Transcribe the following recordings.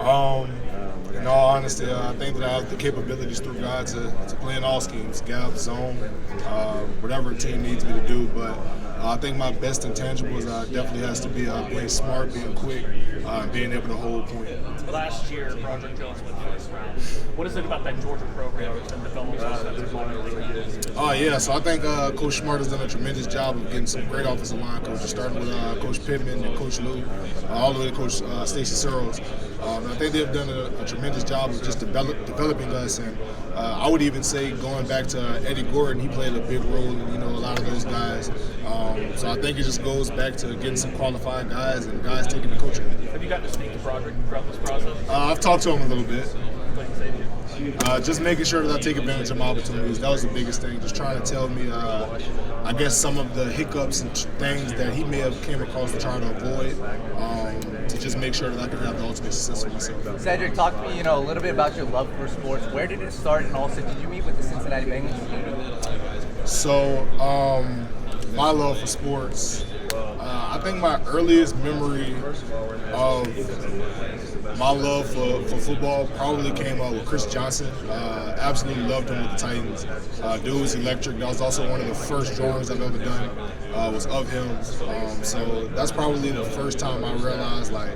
In all honesty, I think that I have the capabilities through God to play in all schemes, gap, zone, whatever a team needs me to do. But I think my best intangibles definitely has to be being smart, being quick, and being able to hold point. Last year, Broderick Jones went first round. What is it about that Georgia program that develops offensive line? Yeah, so I think Coach Smart has done a tremendous job of getting some great offensive line coaches, starting with Coach Pittman and Coach Lou, all the way to Coach Stacey Searles. I think they've done a tremendous job of just developing us, and I would even say going back to Eddie Gordon, he played a big role in a lot of those guys. So I think it just goes back to getting some qualified guys and guys taking the coaching. Have you gotten to speak to Broderick throughout this process? I've talked to him a little bit. What did he say to you? Just making sure that I take advantage of my opportunities. That was the biggest thing. Just trying to tell me, I guess, some of the hiccups and things that he may have came across and trying to avoid, to just make sure that I can have the ultimate success for myself. Sedrick, talk to me, a little bit about your love for sports. Where did it start, and also did you meet with the Cincinnati Bengals? So, my love for sports. I think my earliest memory of my love for football probably came out with Chris Johnson. Absolutely loved him with the Titans. Dude was electric. That was also one of the first drawings I've ever done was of him. So that's probably the first time I realized, like,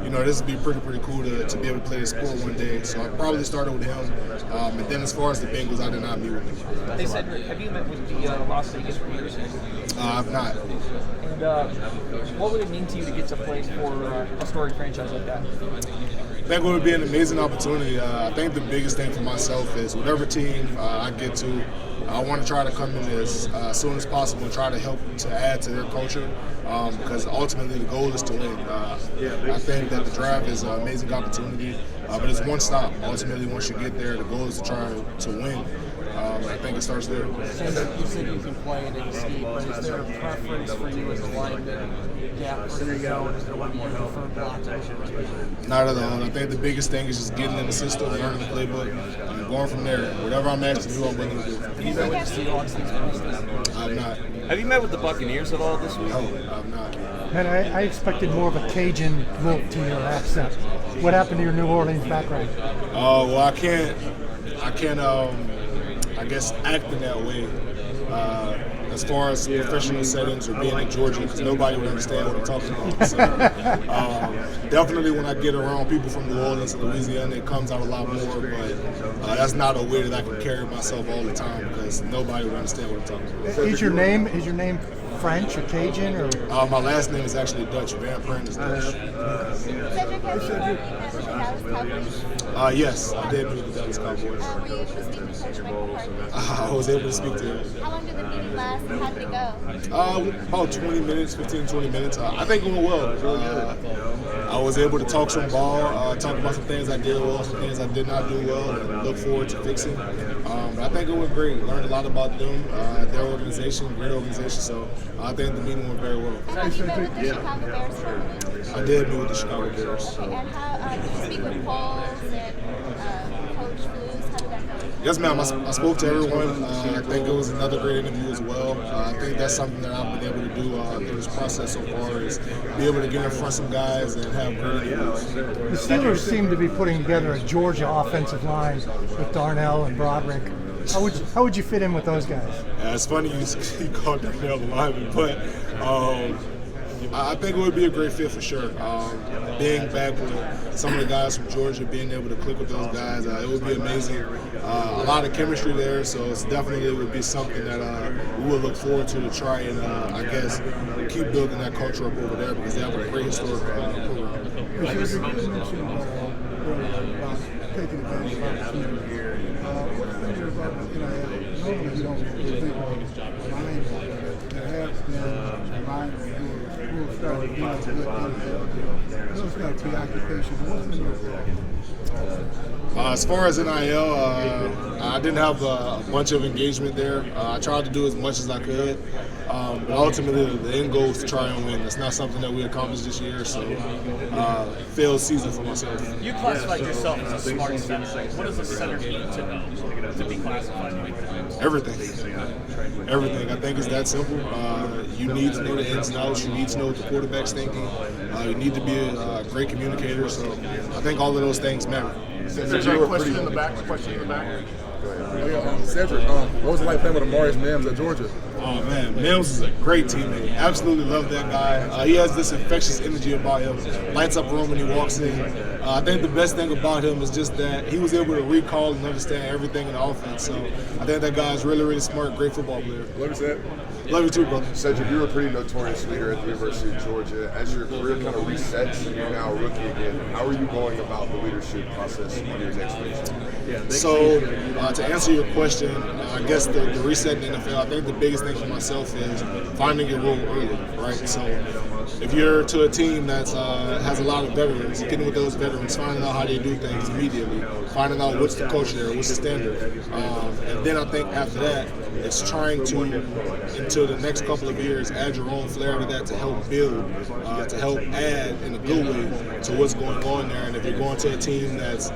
this would be pretty cool to be able to play the sport one day. So I probably started with him. And then as far as the Bengals, I did not meet with them. They said, have you met with the Las Vegas Raiders? I've not. And what would it mean to you to get to play for a storied franchise like that? I think it would be an amazing opportunity. I think the biggest thing for myself is whatever team I get to, I want to try to come in as soon as possible and try to help to add to their culture, because ultimately the goal is to win. I think that the draft is an amazing opportunity, but it's one stop. Ultimately, once you get there, the goal is to try to win. I think it starts there. You said you can play in any scheme, but is there a preference for you as a lineman? Gap versus zone? Is there one you prefer blocking? Not at all. I think the biggest thing is just getting in the system, learning the playbook, and going from there. Whatever I'm asked to do, I'm willing to do. Have you met with the Seahawks these days? I'm not. Have you met with the Buccaneers at all this week? No, I'm not. Man, I expected more of a Cajun look to your accent. What happened to your New Orleans background? Well, I can't. I guess act in that way. As far as professional settings or being in Georgia, because nobody would understand what I'm talking about. So, definitely when I get around people from New Orleans and Louisiana, it comes out a lot more, but that's not a way that I can carry myself all the time, because nobody would understand what I'm talking about. Is your name French or Cajun? Or my last name is actually Dutch. Van Pran is Dutch. Sedrick, have you met with the Dallas Cowboys? Yes, I did meet the Dallas Cowboys. Were you able to speak to Coach Mike McCarthy? I was able to speak to him. How long did the meeting last, and how did it go? About 20 minutes, 15, 20 minutes. I think it went well. I was able to talk some ball, talk about some things I did well, some things I did not do well, and look forward to fixing. But I think it went great. Learned a lot about them, their organization, great organization. So I think the meeting went very well. And have you met with the Chicago Bears formerly? I did meet with the Chicago Bears. Okay, and how did you speak with Pauls and Coach Blues? How did that go? Yes, ma'am. I spoke to everyone. I think it was another great interview as well. I think that's something that I've been able to do through this process so far, is be able to get in front of some guys and have great interviews. the Steelers seem to be putting together a Georgia offensive line with Darnell and Broderick. How would you fit in with those guys? It's funny you called Darnell the lineman, but I think it would be a great fit for sure. Being back with some of the guys from Georgia, being able to click with those guys, it would be amazing. A lot of chemistry there, so it's definitely would be something that we would look forward to try and, I guess, keep building that culture up over there, because they have a great historic program. You mentioned earlier about taking advantage of opportunity. What's the thing about NIL? Normally you don't really think of lines like that. There have been lines who will start doing good. Those kind of preoccupation. What's in your As far as NIL, I didn't have a bunch of engagement there. I tried to do as much as I could, but ultimately the end goal is to try and win. That's not something that we accomplished this year, so failed season for myself. You classified yourself as a smart center. What does a center need to know to be classified like that? Everything. I think it's that simple. You need to know the ins and outs. You need to know what the quarterback's thinking. You need to be a great great communicator. So I think all of those things matter. Question in the back. Sedrick, what was it like playing with Amarius Mims at Georgia? Oh man, Mims is a great teammate. Absolutely love that guy. He has this infectious energy about him. Lights up a room when he walks in. I think the best thing about him is just that he was able to recall and understand everything in the offense. So I think that guy is really, really smart, great football player. Love you, Sed. Love you too, brother. Sedrick, you're a pretty notorious leader at the University of Georgia. As your career kind of resets and you're now a rookie again, how are you going about the leadership process on your next season? So, to answer your question, I guess the reset in the NFL, I think the biggest thing for myself is finding your role early, right? So, if you're to a team that has a lot of veterans, getting with those veterans, finding out how they do things immediately, finding out what's the culture there, what's the standard. And then I think after that, it's trying to, until the next couple of years, add your own flair to that to help build, to help add in a good way to what's going on there. And if you're going to a team that's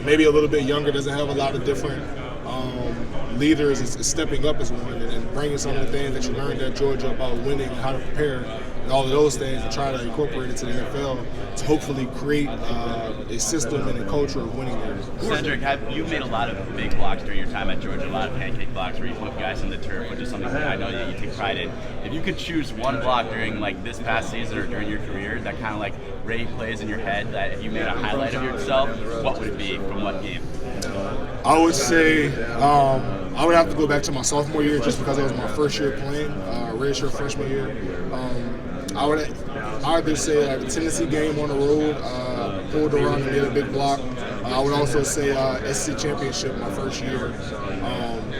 maybe a little bit younger, doesn't have a lot of different leaders, is stepping up as one and bringing some of the things that you learned at Georgia about winning, how to prepare, and all of those things, and try to incorporate it to the NFL to hopefully create a system and a culture of winning there. Sedrick, you've made a lot of big blocks during your time at Georgia, a lot of pancake blocks where you put guys in the turf, which is something that I know that you take pride in. If you could choose one block during like this past season or during your career that kind of like really plays in your head, that if you made a highlight of yourself, what would it be from what game? I would say I would have to go back to my sophomore year just because it was my first year playing, redshirt freshman year. I would either say the Tennessee game on the road, pulled around and did a big block. I would also say SEC championship my first year,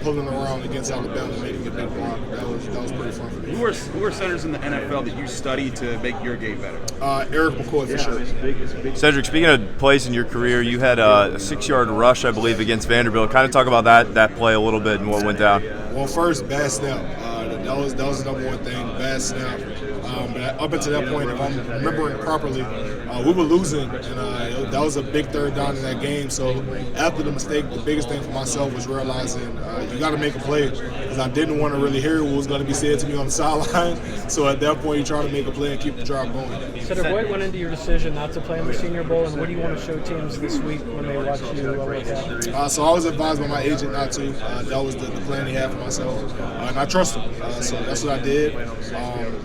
pulling around against Alabama and making a big block. That was pretty fun for me. Who are centers in the NFL that you study to make your game better? Eric McCoy for sure. Sedrick, speaking of plays in your career, you had a 6-yard rush, I believe, against Vanderbilt. Kind of talk about that play a little bit and what went down. Well, first, bad snap. That was the number one thing, bad snap. But up until that point, if I'm remembering properly, we were losing, and that was a big third down in that game. So after the mistake, the biggest thing for myself was realizing you got to make a play, because I didn't want to really hear what was going to be said to me on the sideline. So at that point, you try to make a play and keep the drive going. Sedrick, what went into your decision not to play in the Senior Bowl, and what do you want to show teams this week when they watch you work out? So I was advised by my agent not to. That was the plan he had for myself, and I trust him. So that's what I did.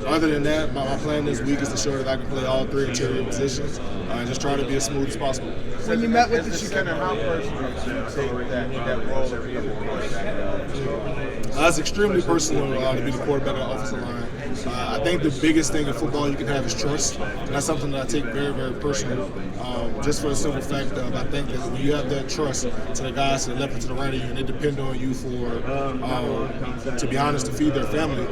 Other than that, my plan this week is to show that I can play all three interior positions and just try to be as smooth as possible. When you met with the Chicago, how personal did you take that role of being the quarterback? It's extremely personal to be the quarterback of the offensive line. I think the biggest thing in football you can have is trust, and that's something that I take very, very personal. Just for the simple fact of I think that when you have that trust to the guys to the left and to the right of you, and they depend on you for, to be honest, to feed their family,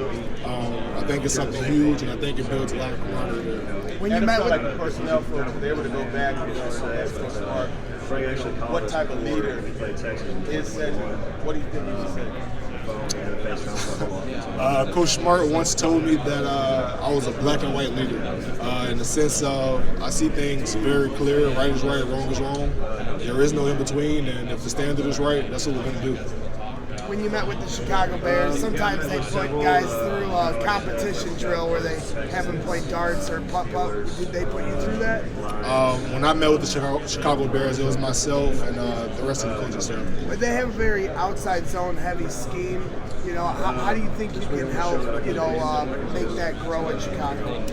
I think it's something huge, and I think it builds a lot of camaraderie there. When you met with the personnel folks, they were to go back and ask Coach Smart, what type of leader is Sedrick? What do you think he should say? Coach Smart once told me that I was a black and white leader, in the sense of I see things very clear, right is right, wrong is wrong. There is no in between, and if the standard is right, that's what we're going to do. When you met with the Chicago Bears, sometimes they put guys through a competition drill where they have them play darts or putt-putt. Did they put you through that? When I met with the Chicago Bears, it was myself and the rest of the coaching staff. But they have a very outside zone heavy scheme. You know, how do you think you can help, make that grow in Chicago?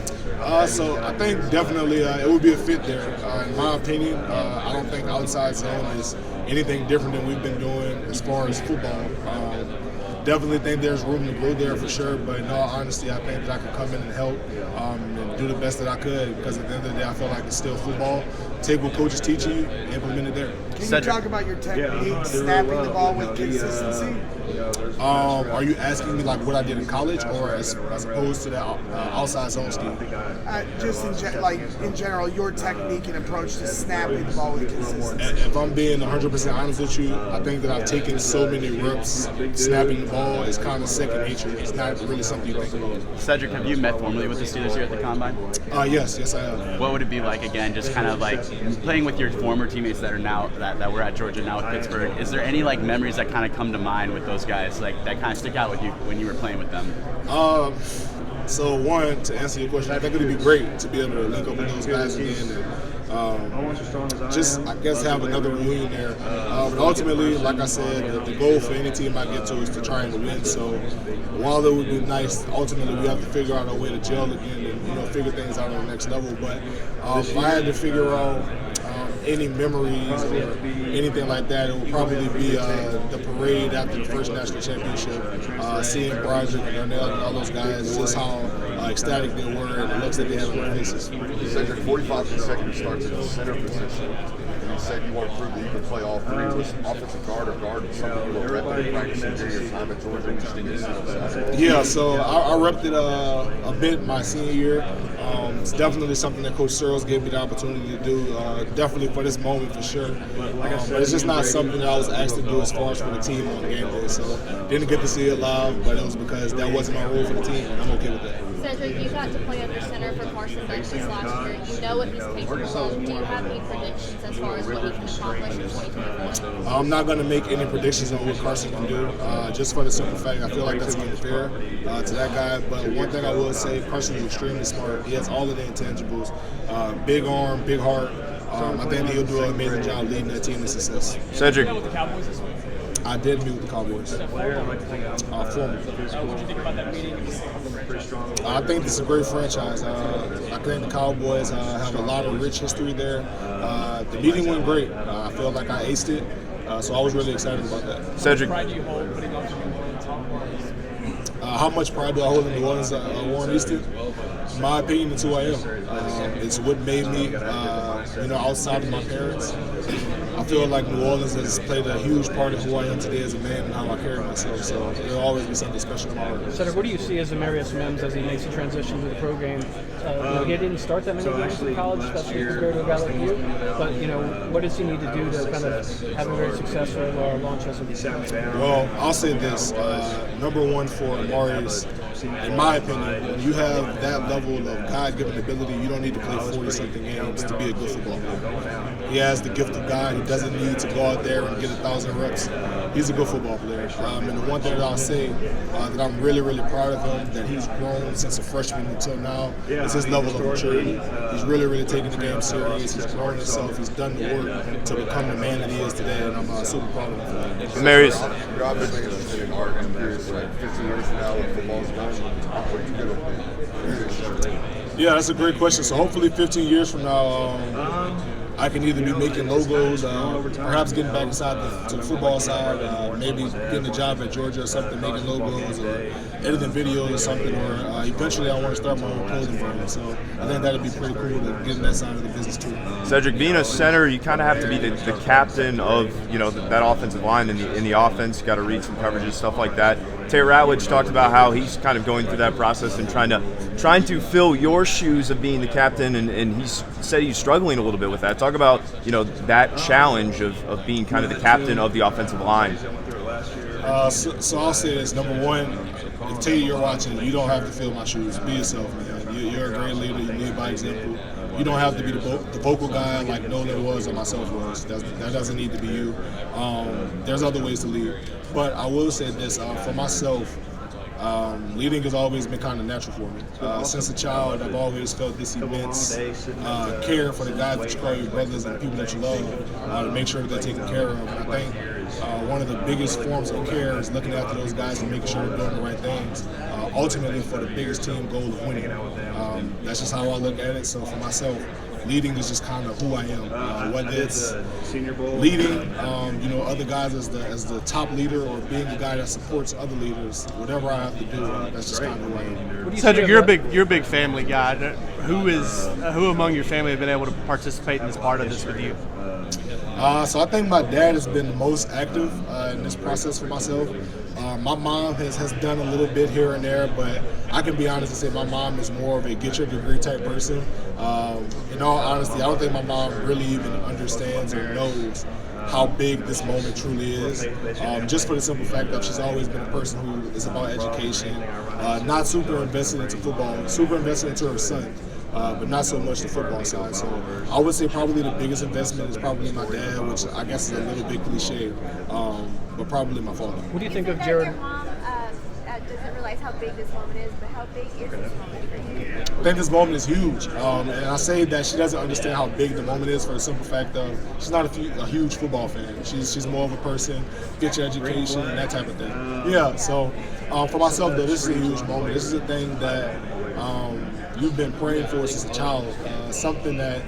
So I think definitely it would be a fit there. In my opinion, I don't think outside zone is anything different than we've been doing as far as football. Definitely think there's room to grow there for sure, but in all honesty, I think that I could come in and help and do the best that I could, because at the end of the day, I feel like it's still football. Take what coaches teach you, implement it there. Can you talk about your technique, snapping the ball with consistency? Are you asking me like what I did in college, or as opposed to the outside zone scheme? Just in general, your technique and approach to snapping the ball with consistency. If I'm being 100% honest with you, I think that I've taken so many reps snapping the ball, it's kind of second nature. It's not really something you think about. Sedrick, have you met formally with the Steelers here at the Combine? Yes, I have. What would it be like again, just kind of like playing with your former teammates that are now that were at Georgia, now at Pittsburgh? Is there any like memories that kind of come to mind with those guys, like that kind of stick out with you when you were playing with them? So one, to answer your question, I think it'd be great to be able to link up with those guys again and just, I guess, have another reunion there. But ultimately, like I said, the goal for any team I get to is to try and win. So while it would be nice, ultimately we have to figure out our way to gel again and figure things out on the next level. But if I had to figure out any memories or anything like that, it would probably be the parade after the first national championship, seeing Broderick and Darnell and all those guys, just how ecstatic they were and the looks that they had on their faces. Sedrick, 45 consecutive starts at the center position. You said you want to prove that you can play all three. Was offensive guard or guard something you were repping in practicing during your time at Georgia? Yeah, so I repped it a bit my senior year. It's definitely something that Coach Searles gave me the opportunity to do, definitely for this moment for sure. But it's just not something that I was asked to do as far as for the team on game day. So didn't get to see it live, but it was because that wasn't my role for the team, and I'm okay with that. Sedrick, you got to play under center for Carson Banks this last year. You know what he's capable of. Do you have any predictions as far as what he can accomplish in 2024? I'm not going to make any predictions on what Carson can do, just for the simple fact I feel like that's unfair to that guy. But one thing I will say, Carson is extremely smart. He has all of the intangibles. Big arm, big heart. I think he'll do an amazing job leading that team to success. Cedric. I did meet with the Cowboys. Former. What did you think about that meeting? I think this is a great franchise. I think the Cowboys have a lot of rich history there. The meeting went great. I feel like I aced it, so I was really excited about that. Sedrick. How much pride do you hold putting off New Orleans on How much pride do I hold in New Orleans, Warren Easton? In my opinion, it's who I am. It's what made me, outside of my parents. I feel like New Orleans has played a huge part of who I am today as a man and how I carry myself. So it'll always be something special in my heart. Sedrick, what do you see as Amarius Mims as he makes the transition to the pro game? He didn't start that many games in college, especially compared to a guy like you. But what does he need to do to kind of have a very successful launch as a Well, I'll say this: number one for Amarius, in my opinion, when you have that level of God-given ability, you don't need to play 40-something games to be a good football player. He has the gift of God. He doesn't need to go out there and get 1,000 reps. He's a good football player. And the one thing that I'll say that I'm really, really proud of him, that he's grown since a freshman until now, is his level of maturity. He's really, really taking the game serious. He's grown himself. He's done the work to become the man that he is today, and I'm super proud of him for that. Marius. You're obviously interested in art. I'm curious, 15 years from now, when football's done, what are you going to do? Yeah, that's a great question. So hopefully 15 years from now, I can either be making logos, perhaps getting back inside to the football side, maybe getting a job at Georgia or something, making logos or editing videos or something, or eventually I want to start my own clothing brand. So I think that would be pretty cool to get in that side of the business too. Sedrick, being a center, you kind of have to be the captain of that offensive line in the offense. You got to read some coverages, stuff like that. Tay Ratledge talked about how he's kind of going through that process and trying to fill your shoes of being the captain, and he said he's struggling a little bit with that. Talk about that challenge of being kind of the captain of the offensive line. So I'll say this: number one, if Tay, you're watching, you don't have to fill my shoes. Be yourself, man. You're a great leader. You lead by example. You don't have to be the vocal guy like Nolan was or myself was. That doesn't need to be you. There's other ways to lead. But I will say this, for myself, leading has always been kind of natural for me. Since a child, I've always felt this immense care for the guys that you call your brothers and the people that you love to make sure that they're taken care of. And I think one of the biggest forms of care is looking after those guys and making sure they're doing the right things, ultimately for the biggest team goal of winning. That's just how I look at it. So for myself, leading is just kind of who I am. Whether it's leading, other guys as the top leader, or being the guy that supports other leaders, whatever I have to do, that's just kind of who I am. Cedric, you're a big family guy. Who among your family have been able to participate in this part of this with you? So I think my dad has been the most active in this process for myself. My mom has done a little bit here and there, but I can be honest and say my mom is more of a get your degree type person. In all honesty, I don't think my mom really even understands or knows how big this moment truly is. Just for the simple fact that she's always been a person who is about education, not super invested into football, super invested into her son. But not so much the football side. So I would say probably the biggest investment is probably my dad, which I guess is a little bit cliche, but probably my father. What do you think of Jared? Your mom doesn't realize how big this moment is, but how big is this moment for you? I think this moment is huge, and I say that she doesn't understand how big the moment is for the simple fact of she's not a huge football fan. She's more of a person, get your education and that type of thing. Yeah, so for myself though, this is a huge moment. This is a thing that you've been praying for since a child. Something that,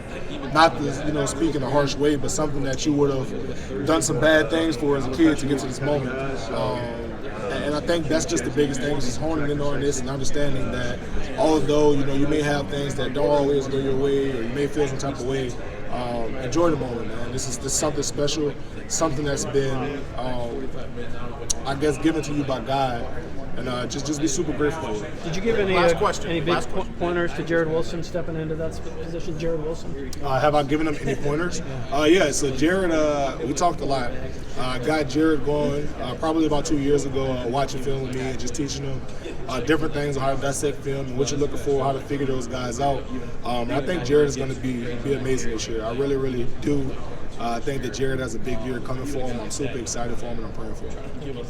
not to speak in a harsh way, but something that you would have done some bad things for as a kid to get to this moment. And I think that's just the biggest thing, is just honing in on this and understanding that although you may have things that don't always go your way, or you may feel some type of way, enjoy the moment, man. This is something special, something that's been, I guess, given to you by God. And just be super grateful for it. Did you give any big pointers to Jared Wilson stepping into that position? Jared Wilson? Have I given him any pointers? Yeah, so Jared, we talked a lot. Got Jared going probably about 2 years ago, watching film with me and just teaching him different things on how to dissect film and what you're looking for, how to figure those guys out. And I think Jared is going to be amazing this year. I really, really do. I think that Jared has a big year coming for him. I'm super excited for him, and I'm praying for him.